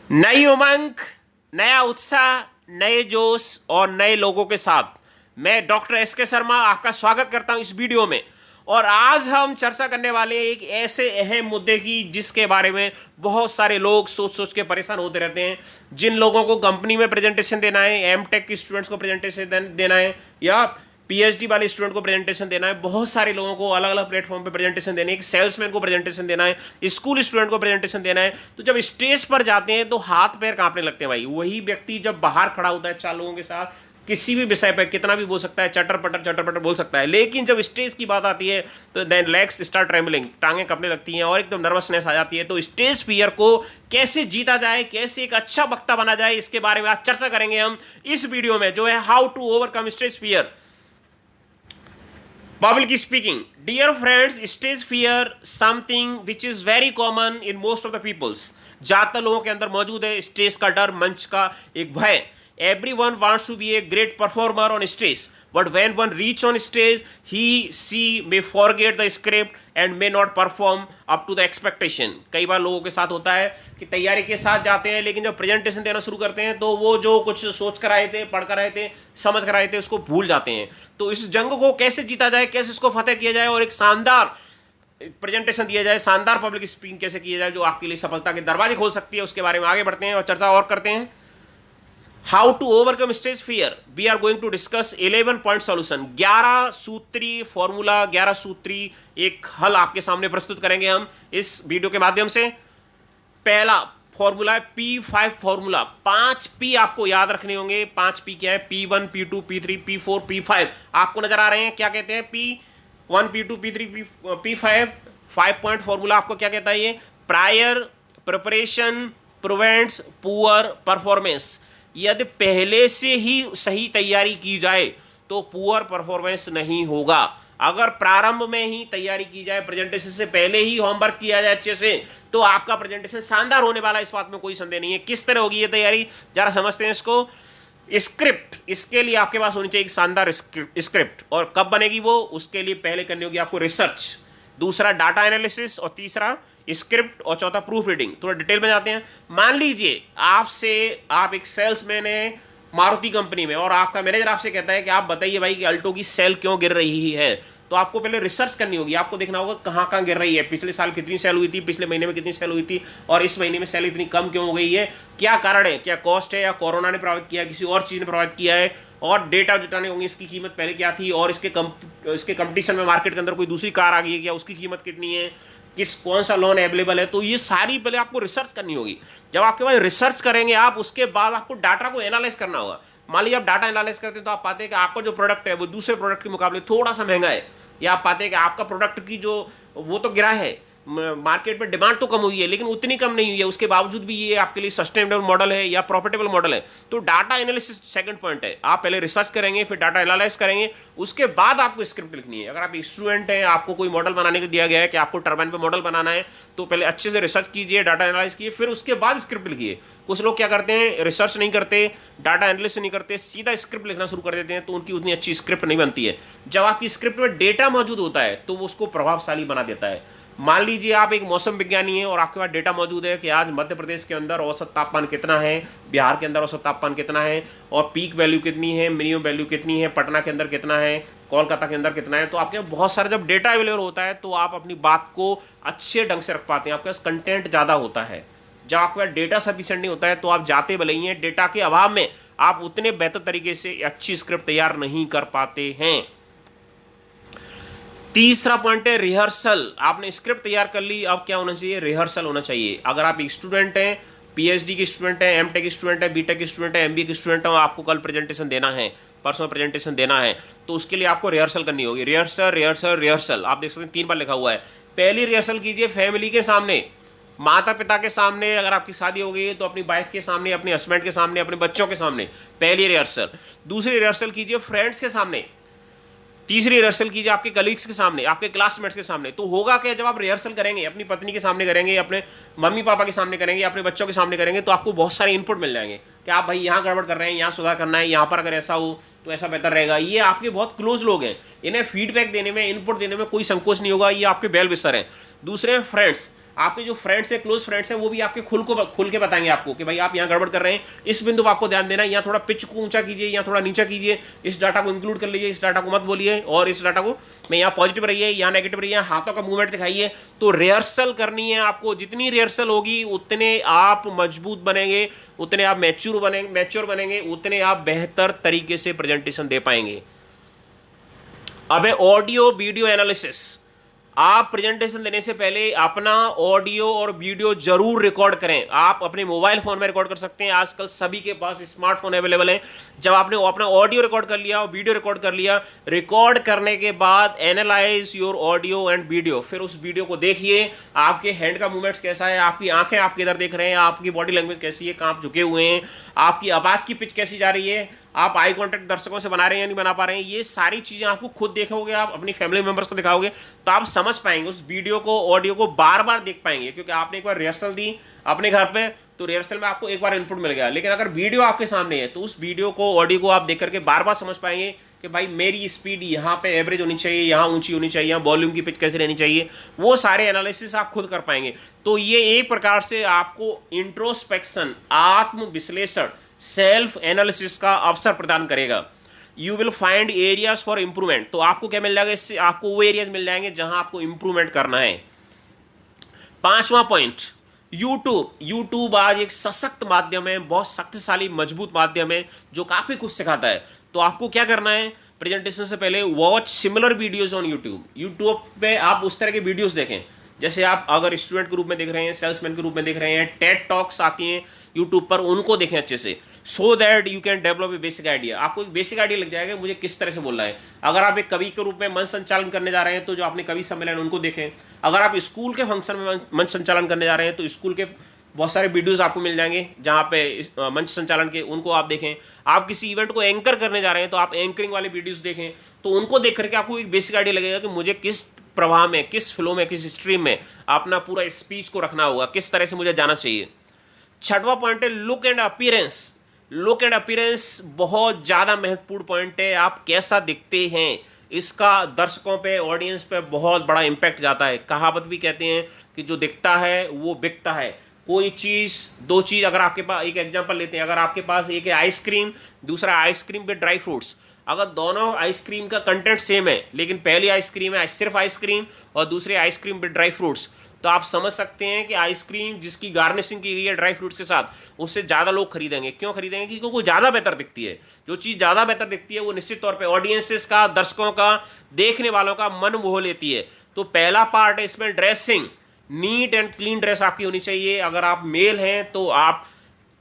नई उमंग, नया उत्साह, नए जोश और नए लोगों के साथ मैं डॉक्टर एस के शर्मा आपका स्वागत करता हूं इस वीडियो में। और आज हम चर्चा करने वाले हैं एक ऐसे अहम मुद्दे की जिसके बारे में बहुत सारे लोग सोच सोच के परेशान होते रहते हैं। जिन लोगों को कंपनी में प्रेजेंटेशन देना है, एम टेक के स्टूडेंट्स को प्रेजेंटेशन देना है या पीएचडी वाले स्टूडेंट को प्रेजेंटेशन देना है, बहुत सारे लोगों को अलग अलग प्लेटफॉर्म पे प्रेजेंटेशन देने है, सेल्समैन को प्रेजेंटेशन देना है, स्कूल स्टूडेंट को प्रेजेंटेशन देना है। तो जब स्टेज पर जाते हैं तो हाथ पैर कांपने लगते हैं भाई। वही व्यक्ति जब बाहर खड़ा होता है चार लोगों के साथ, किसी भी विषय पर कितना भी बोल सकता है, चटर पटर बोल सकता है, लेकिन जब स्टेज की बात आती है तो देन लेग्स स्टार्ट ट्रेम्बलिंग, टांगें कपने लगती हैं और एकदम नर्वसनेस आ जाती है। तो स्टेज फियर को कैसे जीता जाए, कैसे एक अच्छा वक्ता बना जाए, इसके बारे में आज चर्चा करेंगे हम इस वीडियो में, जो है how to overcome stage fear. Public speaking. Dear friends, stage fear something which is very common in most of the peoples. ज़्यादातर लोगों के अंदर मौजूद है स्टेज का डर, मंच का एक भय। Everyone wants to be a great performer on stage, but when one reach on stage, she may forget the script and may not perform up to the expectation. कई बार लोगों के साथ होता है कि तैयारी के साथ जाते हैं, लेकिन जब प्रेजेंटेशन देना शुरू करते हैं तो वो जो कुछ सोच कर आए थे, पढ़ कर आए थे, समझ कर आए थे, उसको भूल जाते हैं। तो इस जंग को कैसे जीता जाए, कैसे इसको फतेह किया जाए और एक शानदार प्रेजेंटेशन दिया जाए, शानदार पब्लिक स्पीकिंग कैसे किया जाए जो आपके लिए सफलता के दरवाजे खोल सकती है, उसके बारे में आगे बढ़ते हैं और चर्चा और करते हैं। How to overcome stage fear, we are going to discuss 11 point solution. 11 सूत्री फॉर्मूला, 11 सूत्री एक हल आपके सामने प्रस्तुत करेंगे हम इस वीडियो के माध्यम से। पहला फॉर्मूला है P5 फॉर्मूला। 5 P आपको याद रखने होंगे। 5 P क्या है? P1, P2, P3, P4, P5 आपको नजर आ रहे हैं। क्या कहते हैं? P1, P2, P3, P5 5 point formula आपको क्या कहता है? ये prior preparation prevents poor performance. यदि पहले से ही सही तैयारी की जाए तो पुअर परफॉर्मेंस नहीं होगा। अगर प्रारंभ में ही तैयारी की जाए, प्रेजेंटेशन से पहले ही होमवर्क किया जाए अच्छे से, तो आपका प्रेजेंटेशन शानदार होने वाला है, इस बात में कोई संदेह नहीं है। किस तरह होगी ये तैयारी, जरा समझते हैं इसको। स्क्रिप्ट, इसके लिए आपके पास होनी चाहिए एक शानदार स्क्रिप्ट। और कब बनेगी वो, उसके लिए पहले करनी होगी आपको रिसर्च, दूसरा डाटा एनालिसिस और तीसरा स्क्रिप्ट और चौथा प्रूफ रीडिंग। थोड़ा डिटेल में जाते हैं। मान लीजिए आप एक सेल्समैन है मारुति कंपनी में और आपका मैनेजर आपसे कहता है कि आप बताइए भाई कि अल्टो की सेल क्यों गिर रही है। तो आपको पहले रिसर्च करनी होगी, आपको देखना होगा कहाँ कहाँ गिर रही है, पिछले साल कितनी सेल हुई थी, पिछले महीने में कितनी सेल हुई थी और इस महीने में सेल इतनी कम क्यों हो गई है, क्या कारण है, क्या कॉस्ट है या कोरोना ने प्रभावित किया, किसी और चीज़ ने प्रभावित किया है। और डेटा जुटाने होंगे, इसकी कीमत पहले क्या थी और इसके कंपटीशन में मार्केट के अंदर कोई दूसरी कार आ गई है क्या, उसकी कीमत कितनी है, कौन सा लोन अवेलेबल है। तो ये सारी पहले आपको रिसर्च करनी होगी। जब आपके पास रिसर्च करेंगे आप, उसके बाद आपको डाटा को एनालाइज करना होगा। मान लीजिए आप डाटा एनालाइज करते हैं तो आप पाते हैं कि आपका जो प्रोडक्ट है वो दूसरे प्रोडक्ट के मुकाबले थोड़ा सा महंगा है, या आप पाते हैं कि आपका प्रोडक्ट की जो वो तो गिरा है, मार्केट में डिमांड तो कम हुई है लेकिन उतनी कम नहीं हुई है, उसके बावजूद भी ये आपके लिए सस्टेनेबल मॉडल है या प्रॉफिटेबल मॉडल है। तो डाटा एनालिसिस सेकंड पॉइंट है। आप पहले रिसर्च करेंगे, फिर डाटा एनालाइज करेंगे, उसके बाद आपको स्क्रिप्ट लिखनी है। अगर आप स्टूडेंट हैं, आपको कोई मॉडल बनाने को दिया गया है कि आपको टर्बाइन पे मॉडल बनाना है, तो पहले अच्छे से रिसर्च कीजिए, डाटा एनालाइज कीजिए, फिर उसके बाद स्क्रिप्ट लिखिए। कुछ लोग क्या करते हैं, रिसर्च नहीं करते, डाटा एनालिसिस नहीं करते, सीधा स्क्रिप्ट लिखना शुरू कर देते हैं, तो उनकी उतनी अच्छी स्क्रिप्ट नहीं बनती है। जब आपकी स्क्रिप्ट में डेटा मौजूद होता है तो वो उसको प्रभावशाली बना देता है। मान लीजिए आप एक मौसम विज्ञानी हैं और आपके पास डेटा मौजूद है कि आज मध्य प्रदेश के अंदर औसत तापमान कितना है, बिहार के अंदर औसत तापमान कितना है और पीक वैल्यू कितनी है, मिनिमम वैल्यू कितनी है, पटना के अंदर कितना है, कोलकाता के अंदर कितना है। तो आपके बहुत सारा जब डेटा अवेलेबल होता है तो आप अपनी बात को अच्छे ढंग से रख पाते हैं, आपके पास कंटेंट ज़्यादा होता है। जब आपके पास डेटा सफिशिएंट नहीं होता है तो आप जाते भले ही हैं, डेटा के अभाव में आप उतने बेहतर तरीके से अच्छी स्क्रिप्ट तैयार नहीं कर पाते हैं। तीसरा पॉइंट है रिहर्सल। आपने स्क्रिप्ट तैयार कर ली, अब क्या होना चाहिए, रिहर्सल होना चाहिए। अगर आप एक स्टूडेंट हैं, पीएचडी के स्टूडेंट हैं, एमटेक स्टूडेंट है, बीटेक स्टूडेंट है, एमबीए के स्टूडेंट हैं, आपको कल प्रेजेंटेशन देना है, परसों प्रेजेंटेशन देना है, तो उसके लिए आपको रिहर्सल करनी होगी। रिहर्सल रिहर्सल रिहर्सल, आप देख सकते हैं 3 बार लिखा हुआ है। पहली रिहर्सल कीजिए फैमिली के सामने, माता पिता के सामने, अगर आपकी शादी हो गई है तो अपनी वाइफ के सामने, अपने हस्बैंड के सामने, अपने बच्चों के सामने, पहली रिहर्सल। दूसरी रिहर्सल कीजिए फ्रेंड्स के सामने। तीसरी रिहर्सल कीजिए आपके कलीग्स के सामने, आपके क्लासमेट्स के सामने। तो होगा क्या, जब आप रिहर्सल करेंगे, अपनी पत्नी के सामने करेंगे, अपने मम्मी पापा के सामने करेंगे, अपने बच्चों के सामने करेंगे, तो आपको बहुत सारे इनपुट मिल जाएंगे कि आप भाई यहाँ गड़बड़ कर रहे हैं, यहाँ सुधार करना है, यहाँ पर अगर ऐसा हो तो ऐसा बेहतर रहेगा। ये आपके बहुत क्लोज लोग हैं, इन्हें फीडबैक देने में, इनपुट देने में कोई संकोच नहीं होगा, ये आपके वेल विशर हैं। दूसरे फ्रेंड्स, आपके जो फ्रेंड्स हैं, क्लोज फ्रेंड्स हैं, वो भी आपके खुल के बताएंगे आपको कि भाई आप यहाँ गड़बड़ कर रहे हैं, इस बिंदु पर आपको ध्यान देना है, यहाँ थोड़ा पिच को ऊंचा कीजिए, यहाँ थोड़ा नीचा कीजिए, इस डाटा को इंक्लूड कर लीजिए, इस डाटा को मत बोलिए, और इस डाटा को मैं यहाँ पॉजिटिव रहिए, यहाँ नेगेटिव रहिए, हाथों का मूवमेंट दिखाइए। तो रिहर्सल करनी है आपको, जितनी रिहर्सल होगी उतने आप मजबूत बनेंगे, उतने आप मैच्योर बनेंगे, उतने आप बेहतर तरीके से प्रेजेंटेशन दे पाएंगे। अब है ऑडियो वीडियो एनालिसिस। आप प्रेजेंटेशन देने से पहले अपना ऑडियो और वीडियो जरूर रिकॉर्ड करें। आप अपने मोबाइल फोन में रिकॉर्ड कर सकते हैं, आजकल सभी के पास स्मार्टफोन अवेलेबल है। जब आपने अपना ऑडियो रिकॉर्ड कर लिया और वीडियो रिकॉर्ड कर लिया, रिकॉर्ड करने के बाद analyse your audio and video. फिर उस वीडियो को देखिए, आपके हैंड का मूवमेंट्स कैसा है, आपकी आंखें आपके इधर देख रहे हैं, आपकी बॉडी लैंग्वेज कैसी है, कहाँ आप झुके हुए हैं, आपकी आवाज की पिच कैसी जा रही है, आप आई कांटेक्ट दर्शकों से बना रहे हैं या नहीं बना पा रहे हैं। ये सारी चीजें आपको खुद देखोगे, आप अपनी फैमिली मेंबर्स को दिखाओगे, तो आप समझ पाएंगे, उस वीडियो को ऑडियो को बार बार देख पाएंगे, क्योंकि आपने एक बार रिहर्सल दी अपने घर पे, तो रिहर्सल में आपको एक बार इनपुट मिल गया। लेकिन अगर वीडियो आपके सामने है तो उस वीडियो को, ऑडियो को आप देख करके बार बार समझ पाएंगे कि भाई मेरी स्पीड यहाँ पे एवरेज होनी चाहिए, यहाँ ऊंची होनी चाहिए, यहाँ वॉल्यूम की पिच कैसे रहनी चाहिए, वो सारे एनालिसिस आप खुद कर पाएंगे। तो ये एक प्रकार से आपको इंट्रोस्पेक्शन, आत्म विश्लेषण, सेल्फ एनालिसिस का अवसर प्रदान करेगा। You will find areas for improvement. तो आपको क्या मिल जाएगा इससे? आपको वो एरियाज मिल जाएंगे जहां आपको इंप्रूवमेंट करना है। 5वां पॉइंट, यूट्यूब आज एक सशक्त माध्यम है, बहुत शक्तिशाली मजबूत माध्यम है जो काफी कुछ सिखाता है। तो आपको क्या करना है, प्रेजेंटेशन से पहले watch similar videos on YouTube पे आप उस तरह के वीडियोज देखें। जैसे आप अगर स्टूडेंट के रूप में देख रहे हैं, सेल्समैन के रूप में देख रहे हैं, टेड टॉक्स आती हैं यूट्यूब पर, उनको देखें अच्छे से, so that you can develop a basic idea. आपको एक बेसिक आइडिया लग जाएगा मुझे किस तरह से बोलना है। अगर आप एक कवि के रूप में मंच संचालन करने जा रहे हैं तो जो आपने कवि सम्मेलन उनको देखें। अगर आप स्कूल के फंक्शन में मंच संचालन करने जा रहे हैं तो स्कूल के बहुत सारे वीडियोस आपको मिल जाएंगे जहाँ पे मंच संचालन के, उनको आप देखें। आप किसी इवेंट को एंकर करने जा रहे हैं तो आप एंकरिंग वाले वीडियोस देखें, तो उनको देख करके आपको एक बेसिक आइडिया लगेगा कि मुझे किस प्रवाह में, किस फ्लो में, किस स्ट्रीम में अपना पूरा स्पीच को रखना होगा, किस तरह से मुझे जाना चाहिए। 6वां पॉइंट है look and appearance. Look and appearance बहुत ज़्यादा महत्वपूर्ण पॉइंट है। आप कैसा दिखते हैं, इसका दर्शकों पे, ऑडियंस पे बहुत बड़ा इंपैक्ट जाता है। कहावत भी कहते हैं कि जो दिखता है वो बिकता है। कोई चीज़, दो चीज़, अगर आपके पास, एक एग्जांपल लेते हैं, अगर आपके पास एक है आइसक्रीम, दूसरा आइसक्रीम विद ड्राई फ्रूट्स। अगर दोनों आइसक्रीम का कंटेंट सेम है, लेकिन पहली आइसक्रीम है सिर्फ आइसक्रीम और दूसरी आइसक्रीम विद ड्राई फ्रूट्स, तो आप समझ सकते हैं कि आइसक्रीम जिसकी गार्निशिंग की गई है ड्राई फ्रूट्स के साथ, उससे ज़्यादा लोग खरीदेंगे। क्यों खरीदेंगे? क्योंकि वो ज़्यादा बेहतर दिखती है। जो चीज़ ज़्यादा बेहतर दिखती है वो निश्चित तौर पे ऑडियंसेस का, दर्शकों का, देखने वालों का मन मोह लेती है। तो पहला पार्ट है इसमें dressing. Neat and clean dress आपकी होनी चाहिए। अगर आप मेल हैं तो आप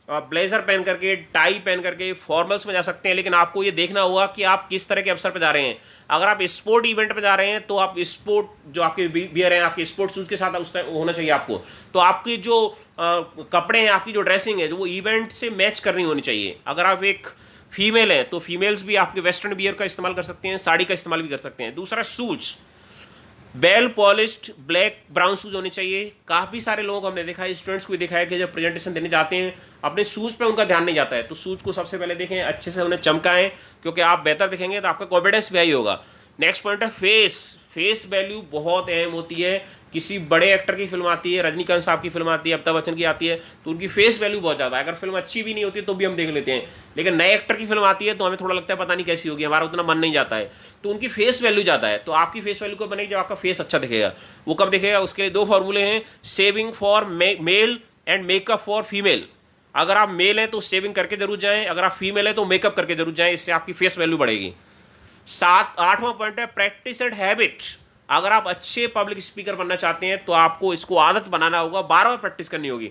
ब्लेजर पहन करके, टाई पहन करके फॉर्मल्स में जा सकते हैं, लेकिन आपको ये देखना होगा कि आप किस तरह के अवसर पर जा रहे हैं। अगर आप स्पोर्ट इवेंट पे जा रहे हैं तो आप स्पोर्ट, जो आपके बियर हैं, आपके स्पोर्ट शूज के साथ उस टाइम होना चाहिए आपको। तो आपकी जो कपड़े हैं, आपकी जो ड्रेसिंग है, जो वो इवेंट से मैच करनी होनी चाहिए। अगर आप एक फीमेल है तो फीमेल्स भी आपके वेस्टर्न बियर का इस्तेमाल कर सकते हैं, साड़ी का इस्तेमाल भी कर सकते हैं। दूसरा shoes, well polished black brown shoes होने चाहिए। काफ़ी सारे लोगों को हमने देखा है, स्टूडेंट्स को भी देखा है कि जब प्रेजेंटेशन देने जाते हैं अपने शूज़ पे उनका ध्यान नहीं जाता है। तो शूज़ को सबसे पहले देखें, अच्छे से उन्हें चमकाएं, क्योंकि आप बेहतर दिखेंगे तो आपका कॉन्फिडेंस भी हाई होगा। नेक्स्ट पॉइंट है फेस वैल्यू बहुत अहम होती है। किसी बड़े एक्टर की फिल्म आती है, रजनीकांत साहब की फिल्म आती है, अमिताभ बच्चन की आती है, तो उनकी फेस वैल्यू बहुत ज़्यादा है। अगर फिल्म अच्छी भी नहीं होती तो भी हम देख लेते हैं, लेकिन नए एक्टर की फिल्म आती है तो हमें थोड़ा लगता है पता नहीं कैसी होगी, हमारा उतना मन नहीं जाता है। तो उनकी फेस वैल्यू ज़्यादा है। तो आपकी फेस वैल्यू कब बनेगी? जब आपका फेस अच्छा दिखेगा। वो कब दिखेगा? उसके लिए 2 फॉर्मूले हैं, shaving for male and makeup for female. अगर आप मेल हैं तो शेविंग करके जरूर जाएं, अगर आप फीमेल हैं तो मेकअप करके जरूर जाएं, इससे आपकी फेस वैल्यू बढ़ेगी। 8वां पॉइंट है प्रैक्टिस एंड हैबिट। अगर आप अच्छे पब्लिक स्पीकर बनना चाहते हैं तो आपको इसको आदत बनाना होगा, बार-बार प्रैक्टिस करनी होगी।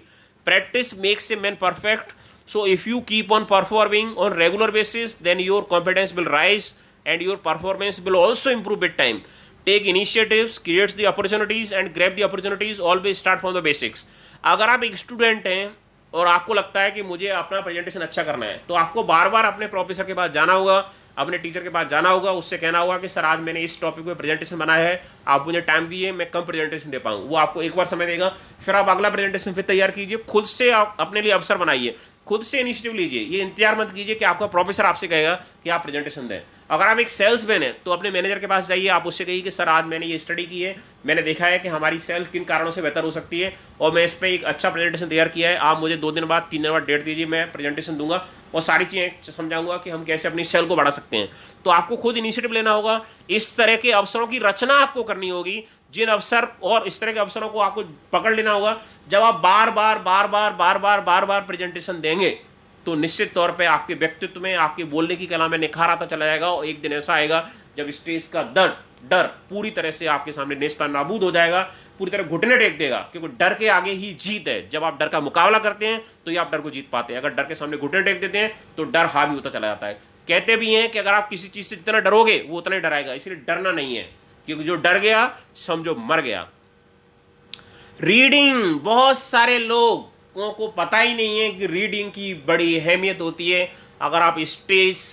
Practice makes a man perfect. So if you keep on performing on regular basis, then your confidence will rise and your performance will also improve with time. Take initiatives, create the opportunities and grab the opportunities. Always start from the basics. अगर आप एक student हैं और आपको लगता है कि मुझे अपना प्रेजेंटेशन अच्छा करना है, तो आपको बार बार अपने प्रोफेसर के पास जाना होगा, अपने टीचर के पास जाना होगा, उससे कहना होगा कि सर आज मैंने इस टॉपिक पे प्रेजेंटेशन बनाया है, आप मुझे टाइम दिए, मैं कम प्रेजेंटेशन दे पाऊँ। वो आपको एक बार समय देगा, फिर आप अगला प्रेजेंटेशन फिर तैयार कीजिए, खुद से आप अपने लिए अवसर बनाइए खुद से इनिशिएटिव लीजिए। ये इंतजार मत कीजिए कि आपका प्रोफेसर आपसे कहेगा कि आप प्रेजेंटेशन दें। अगर आप एक सेल्समैन हैं तो अपने मैनेजर के पास जाइए, आप उससे कहिए कि सर आज मैंने ये स्टडी की है, मैंने देखा है कि हमारी सेल किन कारणों से बेहतर हो सकती है और मैं इस पर एक अच्छा प्रेजेंटेशन तैयार किया है। आप मुझे 2 दिन बाद 3 दिन बाद डेट दीजिए, मैं प्रेजेंटेशन दूंगा और सारी चीज़ें समझाऊंगा कि हम कैसे अपनी सेल को बढ़ा सकते हैं। तो आपको खुद इनिशिएटिव लेना होगा। इस तरह के अवसरों की रचना आपको करनी होगी। जिन अवसर और इस तरह के अवसरों को आपको पकड़ लेना होगा। जब आप बार बार बार बार बार बार बार बार प्रेजेंटेशन देंगे तो निश्चित तौर पे आपके व्यक्तित्व में, आपके बोलने की कला में निखार आता चला जाएगा और एक दिन ऐसा आएगा जब स्टेज का डर पूरी तरह से आपके सामने नेस्ता नाबूद हो जाएगा, पूरी तरह घुटने टेक देगा, क्योंकि डर के आगे ही जीत है। जब आप डर का मुकाबला करते हैं तो ही आप डर को जीत पाते हैं। अगर डर के सामने घुटने टेक देते हैं तो डर हावी होता चला जाता है। कहते भी हैं कि अगर आप किसी चीज से जितना डरोगे वो उतना ही डराएगा, इसलिए डरना नहीं है, क्योंकि जो डर गया समझो मर गया। रीडिंग, बहुत सारे लोगों को पता ही नहीं है कि रीडिंग की बड़ी अहमियत होती है। अगर आप स्टेज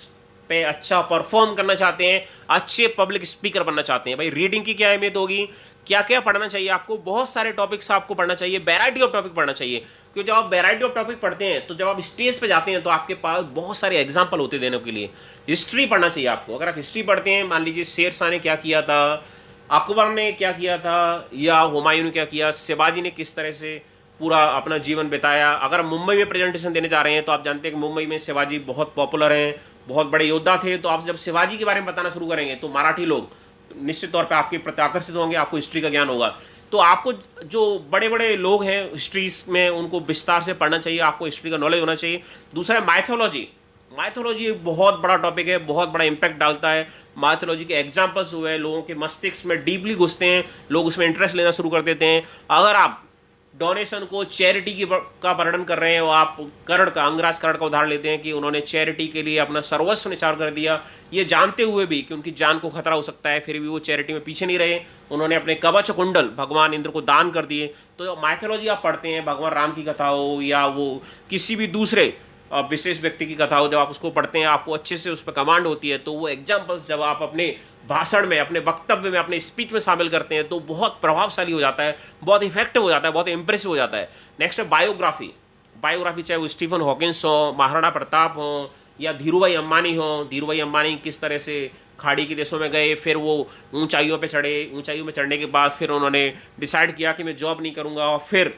पे अच्छा परफॉर्म करना चाहते हैं, अच्छे पब्लिक स्पीकर बनना चाहते हैं, भाई रीडिंग की क्या अहमियत होगी, क्या क्या पढ़ना चाहिए आपको। बहुत सारे टॉपिक्स आपको पढ़ना चाहिए, वैरायटी ऑफ टॉपिक पढ़ना चाहिए। क्योंकि जब आप वैरायटी ऑफ टॉपिक पढ़ते हैं तो जब आप स्टेज पे जाते हैं तो आपके पास बहुत सारे एग्जाम्पल होते देने के लिए। हिस्ट्री पढ़ना चाहिए आपको। अगर आप हिस्ट्री पढ़ते हैं, मान लीजिए शेर शाह ने क्या किया था, अकबर ने क्या किया था, या हुमायूं ने क्या किया, शिवाजी ने किस तरह से पूरा अपना जीवन बिताया। अगर मुंबई में प्रेजेंटेशन देने जा रहे हैं तो आप जानते हैं कि मुंबई में शिवाजी बहुत पॉपुलर हैं, बहुत बड़े योद्धा थे। तो आप जब शिवाजी के बारे में बताना शुरू करेंगे तो मराठी लोग निश्चित तौर पे आपके प्रति आकर्षित होंगे, आपको हिस्ट्री का ज्ञान होगा। तो आपको जो बड़े बड़े लोग हैं हिस्ट्रीज में उनको विस्तार से पढ़ना चाहिए, आपको हिस्ट्री का नॉलेज होना चाहिए। दूसरा है माइथोलॉजी। माइथोलॉजी एक बहुत बड़ा टॉपिक है, बहुत बड़ा इंपैक्ट डालता है। माइथोलॉजी के एग्जाम्पल्स हुए, लोगों के मस्तिष्क में डीपली घुसते हैं, लोग उसमें इंटरेस्ट लेना शुरू कर देते हैं। अगर आप डोनेशन को चैरिटी की का वर्णन कर रहे हैं, और आप कर्ण का, अंगराज कर्ण का उदाहरण लेते हैं कि उन्होंने चैरिटी के लिए अपना सर्वस्व निछावर कर दिया, ये जानते हुए भी कि उनकी जान को खतरा हो सकता है, फिर भी वो चैरिटी में पीछे नहीं रहे। उन्होंने अपने कवच कुंडल भगवान इंद्र को दान कर दिए। तो माइथोलॉजी आप पढ़ते हैं, भगवान राम की कथा हो या वो किसी भी दूसरे विशेष व्यक्ति की कथा हो, जब आप उसको पढ़ते हैं आपको अच्छे से उस पर कमांड होती है। तो वो एग्जाम्पल्स जब आप अपने भाषण में, अपने वक्तव्य में, अपने स्पीच में शामिल करते हैं तो बहुत प्रभावशाली हो जाता है, बहुत इफेक्टिव हो जाता है, बहुत इंप्रेसिव हो जाता है। नेक्स्ट है बायोग्राफी। बायोग्राफी चाहे वो स्टीफन हॉकिंस हो, महाराणा प्रताप हो या धीरूभाई अंबानी हो। धीरूभाई अंबानी किस तरह से खाड़ी के देशों में गए, फिर वो ऊंचाइयों पे चढ़े, ऊंचाइयों में चढ़ने के बाद फिर उन्होंने डिसाइड किया कि मैं जॉब नहीं करूँगा और फिर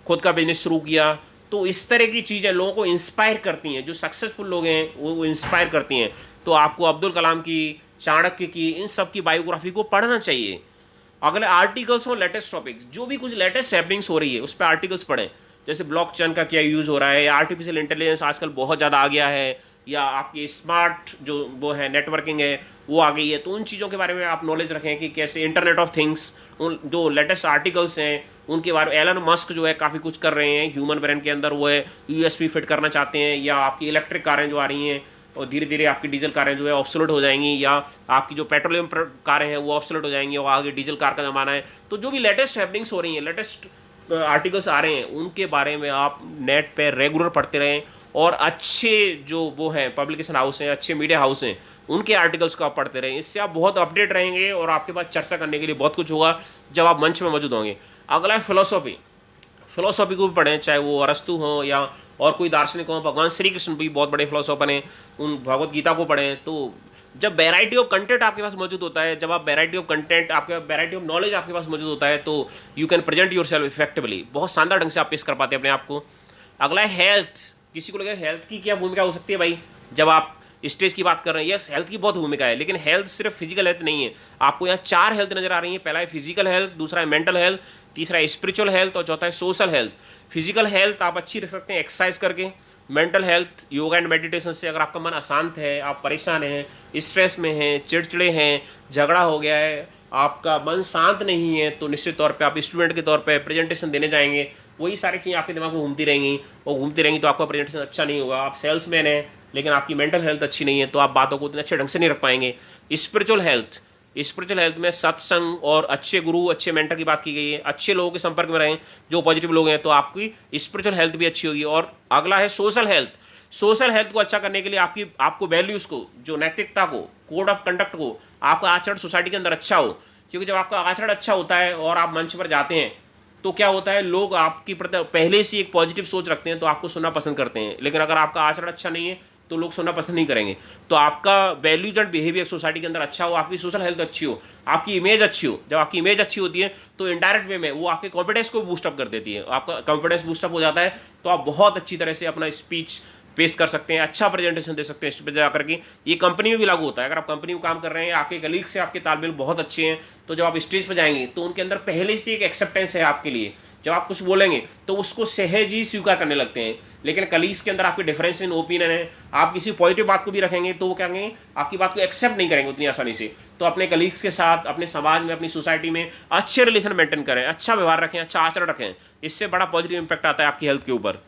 खुद का बिजनेस शुरू किया। तो इस तरह की चीज़ें लोगों को इंस्पायर करती हैं। जो सक्सेसफुल लोग हैं वो इंस्पायर करती हैं। तो आपको अब्दुल कलाम की, चाणक्य की, इन सब की बायोग्राफी को पढ़ना चाहिए। अगले आर्टिकल्स हो, लेटेस्ट टॉपिक्स, जो भी कुछ लेटेस्ट हैपनिंग्स हो रही है उस पर आर्टिकल्स पढ़ें। जैसे ब्लॉकचेन का क्या यूज़ हो रहा है, आर्टिफिशियल इंटेलिजेंस आजकल बहुत ज़्यादा आ गया है, या आपकी स्मार्ट जो वो है नेटवर्किंग है वो आ गई है। तो उन चीज़ों के बारे में आप नॉलेज रखें कि कैसे इंटरनेट ऑफ थिंग्स, उन जो लेटेस्ट आर्टिकल्स हैं उनके बारे में। एलन मस्क जो है काफ़ी कुछ कर रहे हैं ह्यूमन ब्रेन के अंदर, वो है यूएसबी फिट करना चाहते हैं। या आपकी इलेक्ट्रिक कारें जो आ रही हैं और धीरे धीरे आपकी डीजल कारें जो है ऑब्सोलेट हो जाएंगी, या आपकी जो पेट्रोलियम कारें हैं वो ऑब्सोलेट हो जाएंगी और आगे डीजल कार का ज़माना है। तो जो भी लेटेस्ट हैपनिंग्स हो रही हैं, लेटेस्ट आर्टिकल्स आ रहे हैं, उनके बारे में आप नेट पे रेगुलर पढ़ते रहें। और अच्छे जो वो हैं पब्लिकेशन हाउस हैं, अच्छे मीडिया हाउस हैं, उनके आर्टिकल्स को आप पढ़ते रहें। इससे आप बहुत अपडेट रहेंगे और आपके पास चर्चा करने के लिए बहुत कुछ होगा जब आप मंच में मौजूद होंगे। अगला है फिलोसॉफी। फिलोसॉफी को भी पढ़ें, चाहे वो अरस्तु हो या और कोई दार्शनिक हो। भगवान श्री कृष्ण भी बहुत बड़े फिलोसोफर हैं, उन भगवत गीता को पढ़ें। तो जब वैरायटी ऑफ कंटेंट आपके पास मौजूद होता है, जब आप वैरायटी ऑफ कंटेंट, आपके वैरायटी ऑफ नॉलेज आपके पास मौजूद होता है, तो you can present your self effectively. बहुत शानदार ढंग से आप पेश कर पाते हैं अपने आप को। अगला है हेल्थ। किसी को लगे हेल्थ की क्या भूमिका हो सकती है भाई जब आप स्टेज की बात कर रहे हैं। यस, हेल्थ की बहुत भूमिका है, लेकिन हेल्थ सिर्फ फिजिकल हेल्थ नहीं है। आपको यहाँ 4 हेल्थ नजर आ रही है। पहला है फिजिकल हेल्थ, दूसरा है मेंटल हेल्थ, तीसरा है स्पिरिचुअल हेल्थ और चौथा है सोशल हेल्थ। फिजिकल हेल्थ आप अच्छी रख सकते हैं एक्सरसाइज करके। Mental health yoga and meditation से। अगर आपका मन अशांत है, आप परेशान हैं, स्ट्रेस में हैं, चिड़चिड़े हैं, झगड़ा हो गया है, आपका मन शांत नहीं है, तो निश्चित तौर पे आप स्टूडेंट के तौर पे प्रेजेंटेशन देने जाएंगे, वही सारी चीज़ें आपके दिमाग में घूमती रहेंगी और घूमती रहेंगी तो आपका प्रेजेंटेशन अच्छा नहीं होगा। आप सेल्समैन हैं लेकिन आपकी मेंटल हेल्थ अच्छी नहीं है तो आप बातों को उतने अच्छे ढंग से नहीं रख पाएंगे। Spiritual health. स्पिरिचुअल हेल्थ में सत्संग और अच्छे गुरु, अच्छे मेंटर की बात की गई है। अच्छे लोगों के संपर्क में रहें जो पॉजिटिव लोग हैं, तो आपकी स्पिरिचुअल हेल्थ भी अच्छी होगी। और अगला है सोशल हेल्थ। सोशल हेल्थ को अच्छा करने के लिए आपको वैल्यूज़ को, जो नैतिकता को, कोड ऑफ कंडक्ट को, आपका आचरण सोसाइटी के अंदर अच्छा हो। क्योंकि जब आपका आचरण अच्छा होता है और आप मंच पर जाते हैं तो क्या होता है, लोग आपकी प्रति पहले से एक पॉजिटिव सोच रखते हैं तो आपको सुनना पसंद करते हैं। लेकिन अगर आपका आचरण अच्छा नहीं है तो लोग सुनना पसंद नहीं करेंगे। तो आपका वैल्यूज एंड बिहेवियर सोसाइटी के अंदर अच्छा हो, आपकी सोशल हेल्थ अच्छी हो, आपकी इमेज अच्छी हो। जब आपकी इमेज अच्छी होती है तो इनडायरेक्ट वे में वो आपके कॉन्फिडेंस को बूस्टअप कर देती है। आपका कॉन्फिडेंस बूस्टअप हो जाता है तो आप बहुत अच्छी तरह से अपना स्पीच पेश कर सकते हैं, अच्छा प्रेजेंटेशन दे सकते हैं स्टेज पर जाकर के। ये कंपनी में भी लागू होता है। अगर आप कंपनी में काम कर रहे हैं, आपके कलीग से आपके तालमेल बहुत अच्छे हैं, तो जब आप स्टेज पर जाएंगे तो उनके अंदर पहले से एक एक्सेप्टेंस है आपके लिए। जब आप कुछ बोलेंगे तो उसको सहज ही स्वीकार करने लगते हैं। लेकिन कलीग्स के अंदर आपके डिफरेंस इन ओपिनियन है, आप किसी पॉजिटिव बात को भी रखेंगे तो वो क्या कहेंगे, आपकी बात को एक्सेप्ट नहीं करेंगे उतनी आसानी से। तो अपने कलीग्स के साथ, अपने समाज में, अपनी सोसाइटी में अच्छे रिलेशन मेंटेन करें, अच्छा व्यवहार रखें, अच्छा आचरण रखें। इससे बड़ा पॉजिटिव इंपैक्ट आता है आपकी हेल्थ के ऊपर।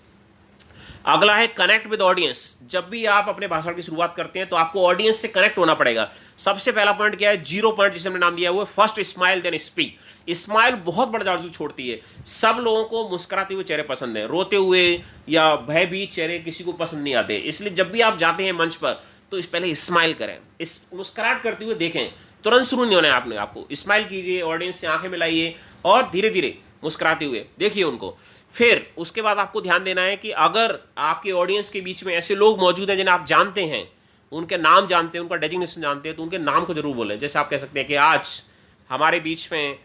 अगला है कनेक्ट विद ऑडियंस। जब भी आप अपने भाषण की शुरुआत करते हैं तो आपको ऑडियंस से कनेक्ट होना पड़ेगा। सबसे पहला पॉइंट क्या है, 0 पॉइंट जिसे हमने नाम दिया हुआ है, first smile then speak. Smile बहुत बड़ा जादू छोड़ती है। सब लोगों को मुस्कुराते हुए चेहरे पसंद है, रोते हुए या भयभीत चेहरे किसी को पसंद नहीं आते। इसलिए जब भी आप जाते हैं मंच पर तो इस पहले स्माइल करें, इस मुस्कुराहट करते हुए देखें। तुरंत शुरू नहीं होना है आपने, आपको स्माइल कीजिए, ऑडियंस से आंखें मिलाइए और धीरे धीरे मुस्कुराते हुए देखिए उनको। फिर उसके बाद आपको ध्यान देना है कि अगर आपके ऑडियंस के बीच में ऐसे लोग मौजूद हैं जिन्हें आप जानते हैं, उनके नाम जानते हैं, उनका डेजिग्नेशन जानते हैं, तो उनके नाम को जरूर बोलें। जैसे आप कह सकते हैं कि आज हमारे बीच में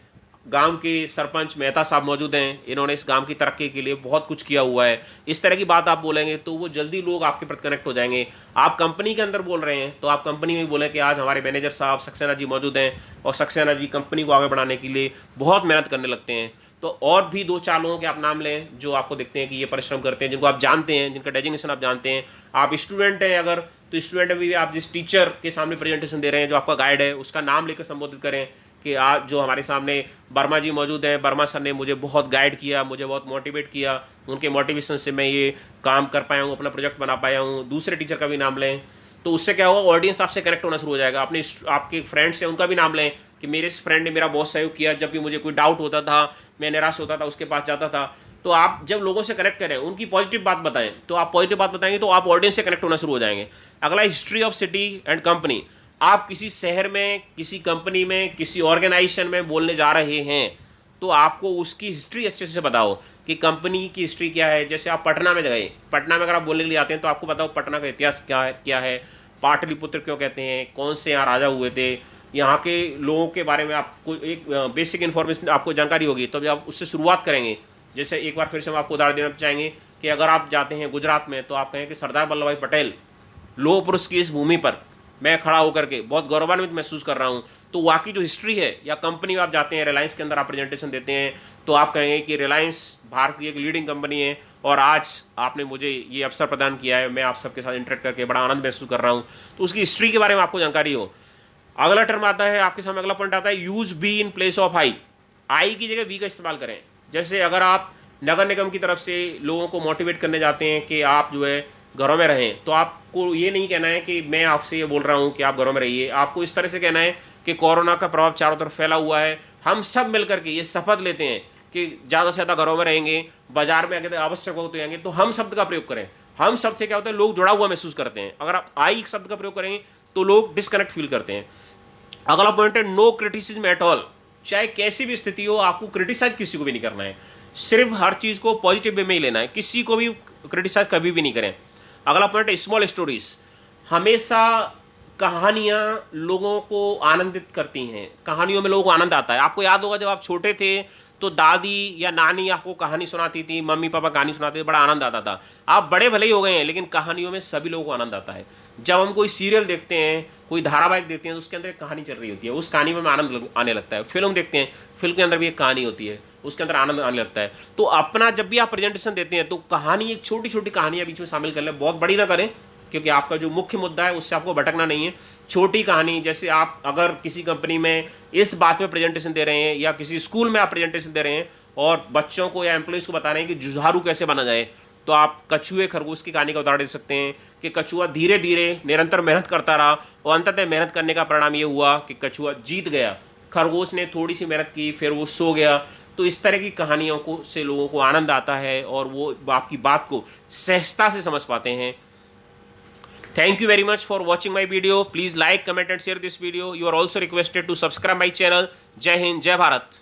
गांव के सरपंच मेहता साहब मौजूद हैं, इन्होंने इस गांव की तरक्की के लिए बहुत कुछ किया हुआ है। इस तरह की बात आप बोलेंगे तो वो जल्दी लोग आपके प्रति कनेक्ट हो जाएंगे। आप कंपनी के अंदर बोल रहे हैं तो आप कंपनी में बोलें कि आज हमारे मैनेजर साहब सक्सेना जी मौजूद हैं और सक्सेना जी कंपनी को आगे बढ़ाने के लिए बहुत मेहनत करने लगते हैं। तो और भी 2-4 लोगों के आप नाम लें जो आपको दिखते हैं कि ये परिश्रम करते हैं, जिनको आप जानते हैं, जिनका डेजिग्नेशन आप जानते हैं। आप स्टूडेंट हैं अगर, तो स्टूडेंट में भी आप जिस टीचर के सामने प्रेजेंटेशन दे रहे हैं, जो आपका गाइड है, उसका नाम लेकर संबोधित करें कि आज जो हमारे सामने वर्मा जी मौजूद हैं, वर्मा सर ने मुझे बहुत गाइड किया, मुझे बहुत मोटिवेट किया, उनके मोटिवेशन से मैं ये काम कर पाया हूँ, अपना प्रोजेक्ट बना पाया हूँ। दूसरे टीचर का भी नाम लें तो उससे क्या होगा, ऑडियंस आपसे कनेक्ट होना शुरू हो जाएगा। अपने आपके फ्रेंड्स हैं उनका भी नाम लें कि मेरे इस फ्रेंड ने मेरा बहुत सहयोग किया, जब भी मुझे कोई डाउट होता था, मैं निराश होता था, उसके पास जाता था। तो आप जब लोगों से कनेक्ट करें, उनकी पॉजिटिव बात बताएं, तो आप पॉजिटिव बात बताएंगे तो आप ऑडियंस से कनेक्ट होना शुरू हो जाएंगे। अगला, history of city and company. आप किसी शहर में, किसी कंपनी में, किसी ऑर्गेनाइजेशन में बोलने जा रहे हैं तो आपको उसकी हिस्ट्री अच्छे से बताओ कि कंपनी की हिस्ट्री क्या है। जैसे आप पटना में गए, पटना में अगर आप बोलने के लिए आते हैं तो आपको बताओ पटना का इतिहास क्या है, पाटलिपुत्र क्यों कहते हैं, कौन से यहाँ राजा हुए थे, यहाँ के लोगों के बारे में आपको एक बेसिक इन्फॉर्मेशन आपको जानकारी होगी। तो जब आप उससे शुरुआत करेंगे, जैसे एक बार फिर से हम आपको उदाहरण देना चाहेंगे कि अगर आप जाते हैं गुजरात में तो आप कहें कि सरदार वल्लभ भाई पटेल, लोह पुरुष की इस भूमि पर मैं खड़ा होकर के बहुत गौरवान्वित महसूस कर रहा हूँ। तो वाकई जो हिस्ट्री है, या कंपनी में आप जाते हैं, रिलायंस के अंदर आप प्रेजेंटेशन देते हैं तो आप कहेंगे कि रिलायंस भारत की एक लीडिंग कंपनी है और आज आपने मुझे ये अवसर प्रदान किया है, मैं आप सबके साथ इंटरेक्ट करके बड़ा आनंद महसूस कर रहा हूँ। तो उसकी हिस्ट्री के बारे में आपको जानकारी हो। अगला टर्म आता है आपके सामने, अगला पॉइंट आता है use B in place of I की जगह वी का इस्तेमाल करें। जैसे अगर आप नगर निगम की तरफ से लोगों को मोटिवेट करने जाते हैं कि आप जो है घरों में रहें, तो आपको ये नहीं कहना है कि मैं आपसे ये बोल रहा हूँ कि आप घरों में रहिए। आपको इस तरह से कहना है कि कोरोना का प्रभाव चारों तरफ फैला हुआ है, हम सब मिलकर के ये शपथ लेते हैं कि ज़्यादा से ज़्यादा घरों में रहेंगे, बाजार में अगर आवश्यक हो तो आएंगे। तो हम शब्द का प्रयोग करें। हम शब्द से क्या होता है, लोग जुड़ा हुआ महसूस करते हैं। अगर आप आई शब्द का प्रयोग करेंगे तो लोग डिस्कनेक्ट फील करते हैं। अगला पॉइंट है नो क्रिटिसिज्म एट ऑल। चाहे कैसी भी स्थिति हो, आपको क्रिटिसाइज किसी को भी नहीं करना है, सिर्फ हर चीज़ को पॉजिटिव वे में ही लेना है, किसी को भी क्रिटिसाइज कभी भी नहीं करें। अगला पॉइंट है स्मॉल स्टोरीज। हमेशा कहानियाँ लोगों को आनंदित करती हैं, कहानियों में लोगों को आनंद आता है। आपको याद होगा जब आप छोटे थे तो दादी या नानी आपको कहानी सुनाती थी, मम्मी पापा कहानी सुनाते थे, बड़ा आनंद आता था। आप बड़े भले ही हो गए हैं लेकिन कहानियों में सभी लोगों को आनंद आता है। जब हम कोई सीरियल देखते हैं, कोई धारावाहिक देखते हैं तो उसके अंदर एक कहानी चल रही होती है, उस कहानी में आनंद आने लगता है। फिल्म देखते हैं, फिल्म के अंदर भी एक कहानी होती है, उसके अंदर आनंद आने लगता है। तो अपना जब भी आप प्रेजेंटेशन देते हैं तो कहानी, एक छोटी छोटी कहानियाँ बीच में शामिल कर लें, बहुत बड़ी ना करें क्योंकि आपका जो मुख्य मुद्दा है उससे आपको भटकना नहीं है। छोटी कहानी, जैसे आप अगर किसी कंपनी में इस बात में प्रेजेंटेशन दे रहे हैं या किसी स्कूल में आप प्रेजेंटेशन दे रहे हैं और बच्चों को या एम्प्लॉइज़ को बता रहे हैं कि जुझारू कैसे बना जाए, तो आप कछुए खरगोश की कहानी का उदाहरण दे सकते हैं कि कछुआ धीरे धीरे निरंतर मेहनत करता रहा और अंततः मेहनत करने का परिणाम ये हुआ कि कछुआ जीत गया, खरगोश ने थोड़ी सी मेहनत की फिर वो सो गया। तो इस तरह की कहानियों को से लोगों को आनंद आता है और वो आपकी बात को सहजता से समझ पाते हैं। Thank you very much for watching my video. Please like, comment and share this video. You are also requested to subscribe my channel. जय हिंद, जय भारत।